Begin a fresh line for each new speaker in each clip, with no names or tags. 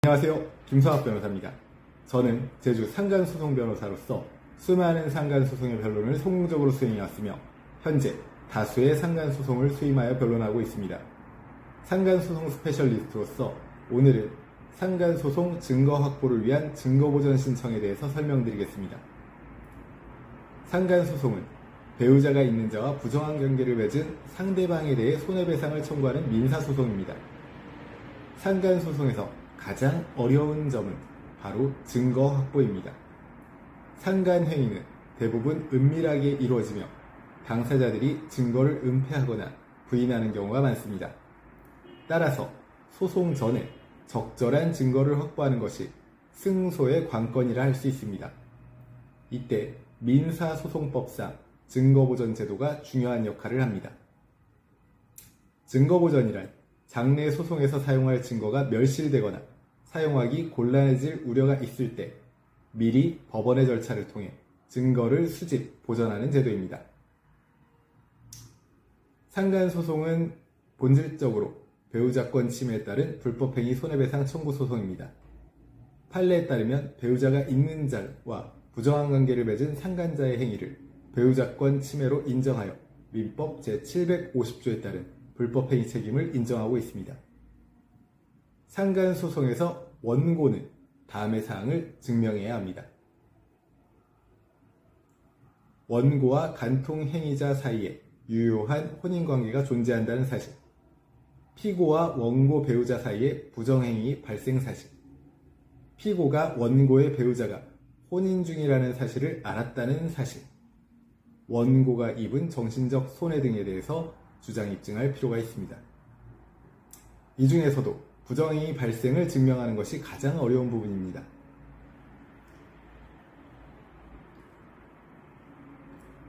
안녕하세요. 김성학 변호사입니다. 저는 제주 상간소송 변호사로서 수많은 상간소송의 변론을 성공적으로 수행해왔으며 현재 다수의 상간소송을 수임하여 변론하고 있습니다. 상간소송 스페셜리스트로서 오늘은 상간소송 증거 확보를 위한 증거보전 신청에 대해서 설명드리겠습니다. 상간소송은 배우자가 있는 자와 부정한 관계를 맺은 상대방에 대해 손해배상을 청구하는 민사소송입니다. 상간소송에서 가장 어려운 점은 바로 증거 확보입니다. 상간행위는 대부분 은밀하게 이루어지며 당사자들이 증거를 은폐하거나 부인하는 경우가 많습니다. 따라서 소송 전에 적절한 증거를 확보하는 것이 승소의 관건이라 할 수 있습니다. 이때 민사소송법상 증거보전 제도가 중요한 역할을 합니다. 증거보전이란 장래 소송에서 사용할 증거가 멸실되거나 사용하기 곤란해질 우려가 있을 때 미리 법원의 절차를 통해 증거를 수집, 보전하는 제도입니다. 상간소송은 본질적으로 배우자권 침해에 따른 불법행위 손해배상 청구 소송입니다. 판례에 따르면 배우자가 있는 자와 부정한 관계를 맺은 상간자의 행위를 배우자권 침해로 인정하여 민법 제750조에 따른 불법행위 책임을 인정하고 있습니다. 상간소송에서 원고는 다음의 사항을 증명해야 합니다. 원고와 간통행위자 사이에 유효한 혼인관계가 존재한다는 사실, 피고와 원고 배우자 사이에 부정행위 발생 사실, 피고가 원고의 배우자가 혼인 중이라는 사실을 알았다는 사실, 원고가 입은 정신적 손해 등에 대해서 주장 입증할 필요가 있습니다. 이 중에서도 부정행위 발생을 증명하는 것이 가장 어려운 부분입니다.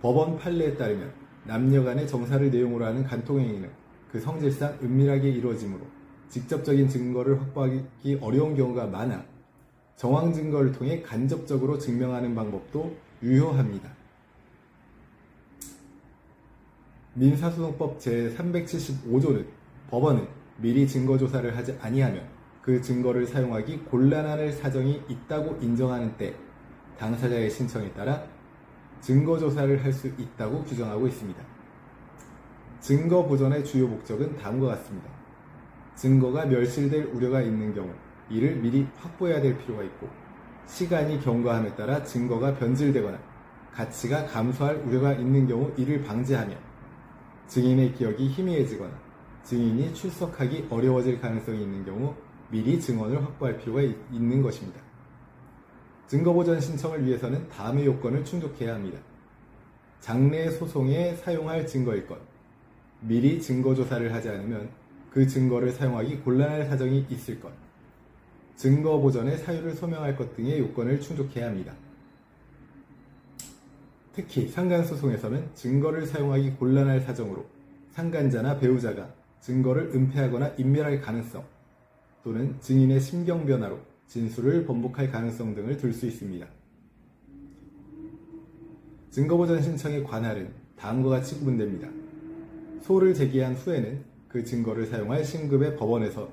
법원 판례에 따르면 남녀 간의 정사를 내용으로 하는 간통행위는 그 성질상 은밀하게 이루어지므로 직접적인 증거를 확보하기 어려운 경우가 많아 정황 증거를 통해 간접적으로 증명하는 방법도 유효합니다. 민사소송법 제375조는 법원은 미리 증거조사를 하지 아니하면 그 증거를 사용하기 곤란할 사정이 있다고 인정하는 때 당사자의 신청에 따라 증거조사를 할 수 있다고 규정하고 있습니다. 증거보전의 주요 목적은 다음과 같습니다. 증거가 멸실될 우려가 있는 경우 이를 미리 확보해야 될 필요가 있고, 시간이 경과함에 따라 증거가 변질되거나 가치가 감소할 우려가 있는 경우 이를 방지하며, 증인의 기억이 희미해지거나 증인이 출석하기 어려워질 가능성이 있는 경우 미리 증언을 확보할 필요가 있는 것입니다. 증거보전 신청을 위해서는 다음의 요건을 충족해야 합니다. 장래 소송에 사용할 증거일 것, 미리 증거조사를 하지 않으면 그 증거를 사용하기 곤란할 사정이 있을 것, 증거보전의 사유를 소명할 것 등의 요건을 충족해야 합니다. 특히 상간소송에서는 증거를 사용하기 곤란할 사정으로 상간자나 배우자가 증거를 은폐하거나 인멸할 가능성, 또는 증인의 심경 변화로 진술을 번복할 가능성 등을 들 수 있습니다. 증거보전 신청의 관할은 다음과 같이 구분됩니다. 소를 제기한 후에는 그 증거를 사용할 신급의 법원에서,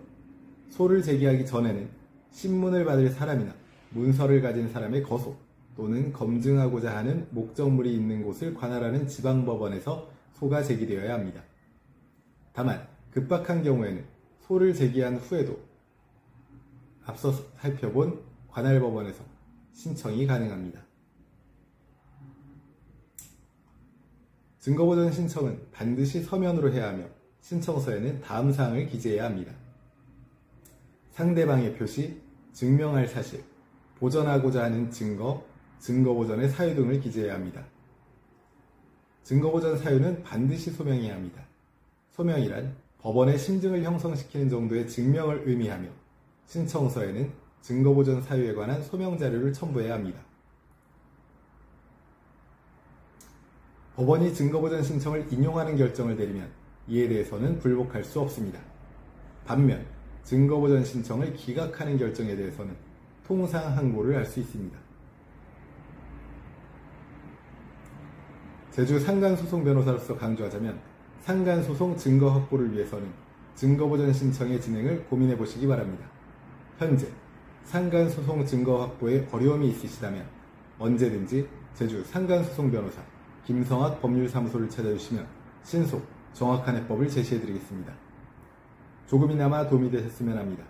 소를 제기하기 전에는 신문을 받을 사람이나 문서를 가진 사람의 거소 또는 검증하고자 하는 목적물이 있는 곳을 관할하는 지방법원에서 소가 제기되어야 합니다. 다만 급박한 경우에는 소를 제기한 후에도 앞서 살펴본 관할법원에서 신청이 가능합니다. 증거보전 신청은 반드시 서면으로 해야 하며 신청서에는 다음 사항을 기재해야 합니다. 상대방의 표시, 증명할 사실, 보전하고자 하는 증거, 증거보전의 사유 등을 기재해야 합니다. 증거보전 사유는 반드시 소명해야 합니다. 소명이란 법원의 심증을 형성시키는 정도의 증명을 의미하며 신청서에는 증거보전 사유에 관한 소명 자료를 첨부해야 합니다. 법원이 증거보전 신청을 인용하는 결정을 내리면 이에 대해서는 불복할 수 없습니다. 반면 증거보전 신청을 기각하는 결정에 대해서는 통상 항고를 할 수 있습니다. 제주 상간소송 변호사로서 강조하자면 상간소송 증거 확보를 위해서는 증거보전 신청의 진행을 고민해 보시기 바랍니다. 현재 상간소송 증거 확보에 어려움이 있으시다면 언제든지 제주 상간소송변호사 김성학 법률사무소를 찾아주시면 신속, 정확한 해법을 제시해드리겠습니다. 조금이나마 도움이 되셨으면 합니다.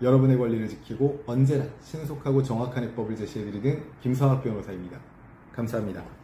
여러분의 권리를 지키고 언제나 신속하고 정확한 해법을 제시해드리는 김성학 변호사입니다. 감사합니다.